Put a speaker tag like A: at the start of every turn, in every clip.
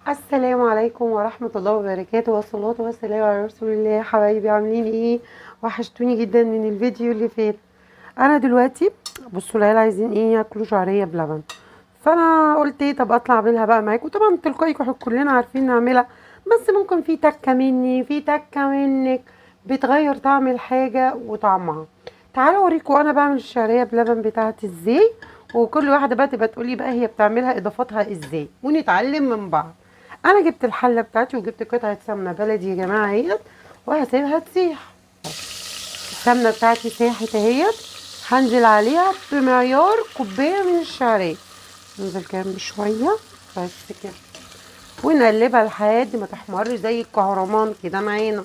A: السلام عليكم ورحمة الله وبركاته، والصلاة والسلام على رسول الله. حبايبي عاملين ايه؟ وحشتوني جدا من الفيديو اللي فات. انا دلوقتي بصوا العيال عايزين ايه؟ ياكلوا شعرية بلبن. فانا قلت ايه، طب اطلع اعملها بقى معاكم. طبعا تلقائي كلنا عارفين نعملها، بس ممكن في تكة مني في تكة منك بتغير طعم الحاجة وطعمها. تعالوا اوريكم انا بعمل الشعرية بلبن بتاعتي ازاي، وكل واحدة بقى تبقى تقولي بقى هي بتعملها اضافاتها ازاي، ونتعلم من بعض. انا جبت الحله بتاعتي وجبت قطعه سمنه بلدي يا جماعه اهيت، وهسيبها تسيح. السمنه بتاعتي ساحت اهيت، هنزل عليها بمعيار كوبايه من الشعريه. ننزل كده بشويه بس كده، ونقلبها لحد ما تحمر زي الكهرمان كده معانا.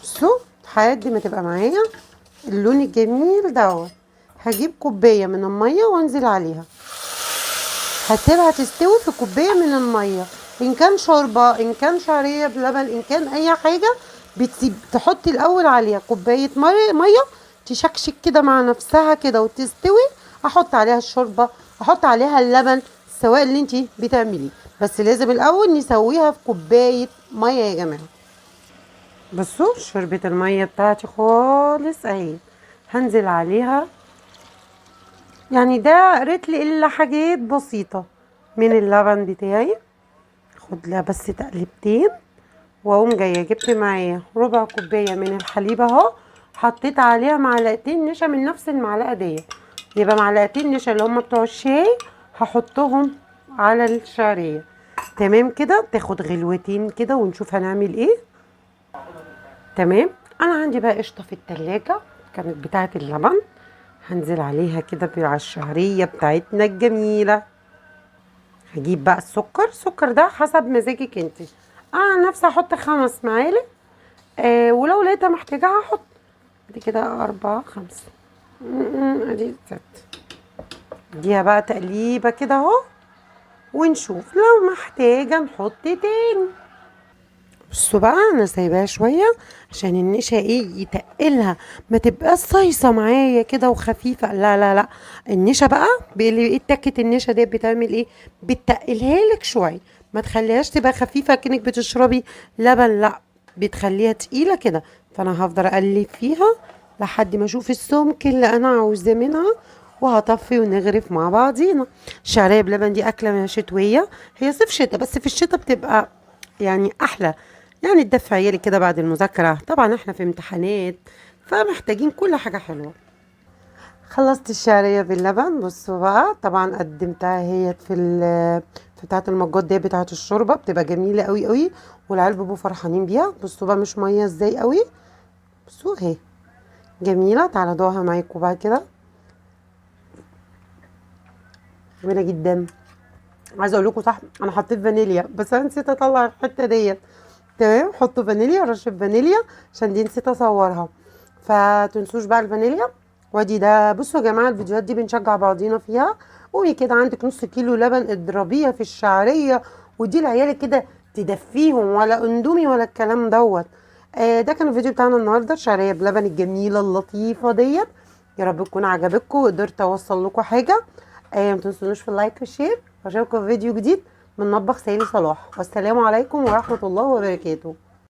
A: بصوا لحد ما تبقى معايا اللون الجميل دوت. هجيب كوبايه من الميه وانزل عليها، هسيبها تستوي في كوبايه من الميه. ان كان شوربه، ان كان شعريه بلبن، ان كان اي حاجه، بتسيب تحطي الاول عليها كوبايه ميه تشكشك كده مع نفسها كده وتستوي. احط عليها الشوربه، احط عليها اللبن، السواء اللي انتي بتعمليه، بس لازم الاول نسويها في كوبايه ميه يا جماعه. بصوا شربة الميه بتاعتي خالص اهي، هنزل عليها. يعني ده قريت لي الا حاجات بسيطه من اللبن بتاعي. خد لها بس تقلبتين، واقوم جايه جبت معايا ربع كوبايه من الحليب اهو، حطيت عليها معلقتين نشا من نفس المعلقه دي، يبقى معلقتين نشا اللي هم بتوع الشاي هحطهم على الشعريه. تمام كده، تاخد غلوتين كده ونشوف هنعمل ايه. تمام. انا عندي بقى قشطه في التلاجة كانت بتاعه اللبن، هنزل عليها كده على الشعريه بتاعتنا الجميله. هجيب بقى السكر ده حسب مزاجك انت. انا عن نفسي هحط 5 معالق، ولو لقيتها محتاجة هحط. دي كده 4 5، ادي 6. اديها بقى تقليبة كده اهو، ونشوف لو محتاجة نحط تاني. بصوا بقى انا سايباها شويه عشان النشا ايه يتقلها، ما تبقاش صيصه معايا كده وخفيفه، لا لا لا. النشا بقى ايه تكه النشا دي بتعمل ايه؟ بتقلها لك شويه، ما تخليهاش تبقى خفيفه كأنك بتشربي لبن، لا، بتخليها تقيله كده. فانا هفضل اقلب فيها لحد ما اشوف السمك اللي انا عاوزاه منها، وهطفي ونغرف مع بعضينا. الشعريه بلبن دي اكله شتويه، هي صيف شتاء، بس في الشتاء بتبقى يعني احلى. يعني تدفي عيالي كده بعد المذاكرة، طبعا احنا في امتحانات فمحتاجين كل حاجة حلوة. خلصت الشعرية باللبن. بصوا بقى طبعا قدمتها هي في بتاعة المجات دي بتاعة الشوربة، بتبقى جميلة قوي قوي، والعيال بيبقوا فرحانين بيها. بصوا بقى مش مية ازاي قوي، بصوا اهي جميلة. تعالى دوقها معاكم بقى كده، جميلة جدا. عايزه اقول لكم صح، انا حطيت فانيليا بس انا نسيت اطلع الحته ديت. تمام، حطوا فانيليا، رشه فانيليا، عشان دي نسيت اصورها. فتنسوش بقى الفانيليا. وادي ده. بصوا يا جماعه الفيديوهات دي بنشجع بعضينا فيها. قومي كده عندك نص كيلو لبن اضربيها في الشعريه، ودي العيال كده تدفيهم، ولا اندومي ولا الكلام دوت. ده كان الفيديو بتاعنا النهارده، الشعريه بلبن الجميله اللطيفه ديت. يا رب تكون عجبتكم وقدرت اوصل لكم حاجه. ما تنسونوش في اللايك والشير، واشوفكم في فيديو جديد من مطبخ سالي صلاح، والسلام عليكم ورحمه الله وبركاته.